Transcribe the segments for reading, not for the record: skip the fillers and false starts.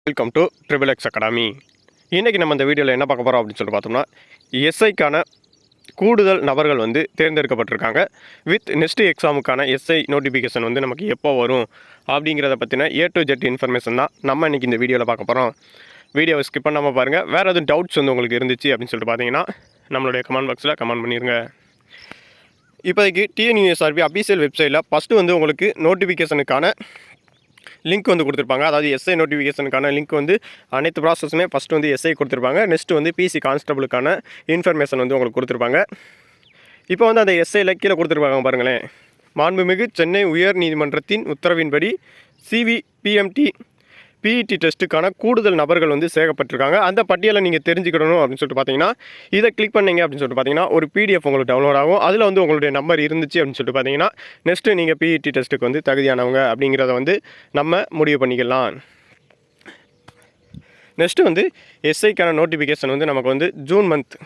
Welcome to triple X academy. இன்றைக்கி நம்ம இந்த வீடியோவில் என்ன பார்க்க போகிறோம் அப்படின்னு சொல்லிட்டு பார்த்தோம்னா, எஸ்ஐக்கான கூடுதல் நபர்கள் வந்து தேர்ந்தெடுக்கப்பட்டிருக்காங்க. வித் நெக்ஸ்ட் எக்ஸாமுக்கான எஸ்ஐ நோட்டிஃபிகேஷன் வந்து நமக்கு எப்போ வரும் அப்படிங்கிறத பற்றின A to Z இன்ஃபர்மேஷன் தான் நம்ம இன்றைக்கி இந்த வீடியோவில் பார்க்க போகிறோம். வீடியோவை ஸ்கிப் பண்ணாமல் பாருங்கள். வேறு எதுவும் டவுட்ஸ் வந்து உங்களுக்கு இருந்துச்சு அப்படின்னு சொல்லிட்டு பார்த்தீங்கன்னா நம்மளுடைய கமெண்ட் பாக்ஸில் கமெண்ட் பண்ணிடுங்க. இப்போதைக்கு TNUSRB அஃபீஷியல் வெப்சைட்டில் ஃபஸ்ட்டு வந்து உங்களுக்கு நோட்டிஃபிகேஷனுக்கான லிங்க் வந்து கொடுத்துருப்பாங்க. அதாவது எஸ்ஐ நோட்டிஃபிகேஷனுக்கான லிங்க் வந்து அனைத்து ப்ராசஸுமே ஃபஸ்ட்டு வந்து எஸ்ஐ கொடுத்துருப்பாங்க. நெக்ஸ்ட்டு வந்து பிசி கான்ஸ்டபிளுக்கான இன்ஃபர்மேஷன் வந்து உங்களுக்கு கொடுத்துருப்பாங்க. இப்போ வந்து அந்த எஸ்ஐயில் கீழே கொடுத்துருப்பாங்க பாருங்களேன். மாண்புமிகு சென்னை உயர் நீதிமன்றத்தின் உத்தரவின்படி CVPMT PET டெஸ்ட்டுக்கான கூடுதல் நபர்கள் வந்து சேர்க்கப்பட்டிருக்காங்க. அந்த பட்டியலை நீங்கள் தெரிஞ்சுக்கணும் அப்படின்னு சொல்லிட்டு பார்த்தீங்கன்னா இதை கிளிக் பண்ணிங்க அப்படின்னு சொல்லிட்டு பார்த்தீங்கன்னா ஒரு PDF உங்களுக்கு டவுன்லோட் ஆகும். அதில் வந்து உங்களுடைய நம்பர் இருந்துச்சு அப்படின்னு சொல்லிட்டு பார்த்தீங்கன்னா நெக்ஸ்ட்டு நீங்கள் PET டெஸ்ட்டுக்கு வந்து தகுதியானவங்க அப்படிங்கிறத வந்து நம்ம முடிவு பண்ணிக்கலாம். நெக்ஸ்ட்டு வந்து எஸ்ஐக்கான நோட்டிஃபிகேஷன் வந்து நமக்கு வந்து ஜூன் மந்த்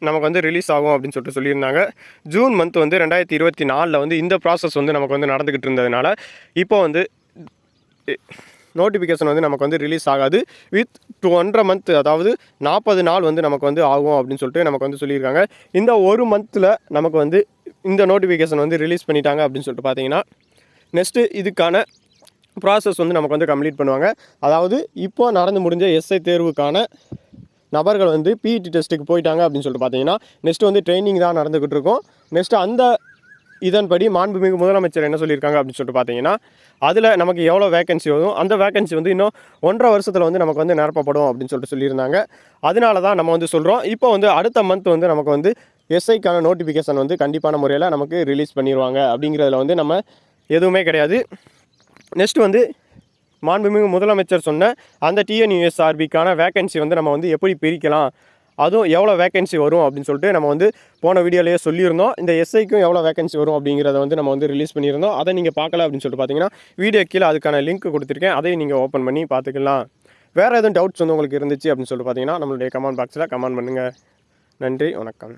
நமக்கு வந்து ரிலீஸ் ஆகும் அப்படின்னு சொல்லிட்டு சொல்லியிருந்தாங்க. ஜூன் மந்த் வந்து 2024 வந்து இந்த ப்ராசஸ் வந்து நமக்கு வந்து நடந்துக்கிட்டு இருந்ததுனால இப்போ வந்து நோட்டிஃபிகேஷன் வந்து நமக்கு வந்து ரிலீஸ் ஆகாது. வித் 2.5 மந்த், அதாவது 40 நாள் வந்து நமக்கு வந்து ஆகும் அப்படின்னு சொல்லிட்டு நமக்கு வந்து சொல்லியிருக்காங்க. இந்த ஒரு மந்தில் நமக்கு வந்து இந்த நோட்டிஃபிகேஷன் வந்து ரிலீஸ் பண்ணிட்டாங்க அப்படின்னு சொல்லிட்டு பார்த்தீங்கன்னா நெக்ஸ்ட்டு இதுக்கான ப்ராசஸ் வந்து நமக்கு வந்து கம்ப்ளீட் பண்ணுவாங்க. அதாவது இப்போ நடந்து முடிஞ்ச எஸ்ஐ தேர்வுக்கான நபர்கள் வந்து PET டெஸ்ட்டுக்கு போயிட்டாங்க அப்படின்னு சொல்லிட்டு பார்த்தீங்கன்னா நெக்ஸ்ட்டு வந்து ட்ரைனிங் தான் நடந்துக்கிட்டு இருக்கும். நெக்ஸ்ட்டு அந்த இதன்படி மாண்புமிகு முதலமைச்சர் என்ன சொல்லியிருக்காங்க அப்படின்னு சொல்லிட்டு பார்த்தீங்கன்னா அதில் நமக்கு எவ்வளோ வேகன்சி வரும், அந்த வேகன்சி வந்து இன்னும் 1.5 வருஷத்தில் வந்து நமக்கு வந்து நிரப்பப்படும் அப்படின்னு சொல்லிட்டு சொல்லியிருந்தாங்க. அதனால தான் நம்ம வந்து சொல்கிறோம். இப்போ வந்து அடுத்த மந்த் வந்து நமக்கு வந்து எஸ்ஐக்கான நோட்டிஃபிகேஷன் வந்து கண்டிப்பான முறையில் நமக்கு ரிலீஸ் பண்ணிடுவாங்க அப்படிங்கிறதுல வந்து நம்ம எதுவுமே கிடையாது. நெக்ஸ்ட் வந்து மாண்புமிகு முதலமைச்சர் சொன்ன அந்த TNUSRBக்கான வேகன்சி வந்து நம்ம வந்து எப்படி பிரிக்கலாம், அதுவும் எவ்வளோ வேகன்சி வரும் அப்படின்னு சொல்லிட்டு நம்ம வந்து போன வீடியோலேயே சொல்லியிருந்தோம். இந்த எஸ்ஐக்கும் எவ்வளோ வேகன்சி வரும் அப்படிங்கிறத வந்து நம்ம வந்து ரிலீஸ் பண்ணியிருந்தோம். அதை நீங்கள் பார்க்கல அப்படின்னு சொல்லிட்டு பார்த்தீங்கன்னா வீடியோ கீழே அதுக்கான லிங்க் கொடுத்துருக்கேன். அதையும் நீங்கள் ஓப்பன் பண்ணி பார்த்துக்கலாம். வேறு எதுவும் டவுட்ஸ் வந்து உங்களுக்கு இருந்துச்சு அப்படின்னு சொல்லிட்டு பார்த்தீங்கன்னா நம்மளுடைய கமெண்ட் பாக்ஸில் கமெண்ட் பண்ணுங்கள். நன்றி, வணக்கம்.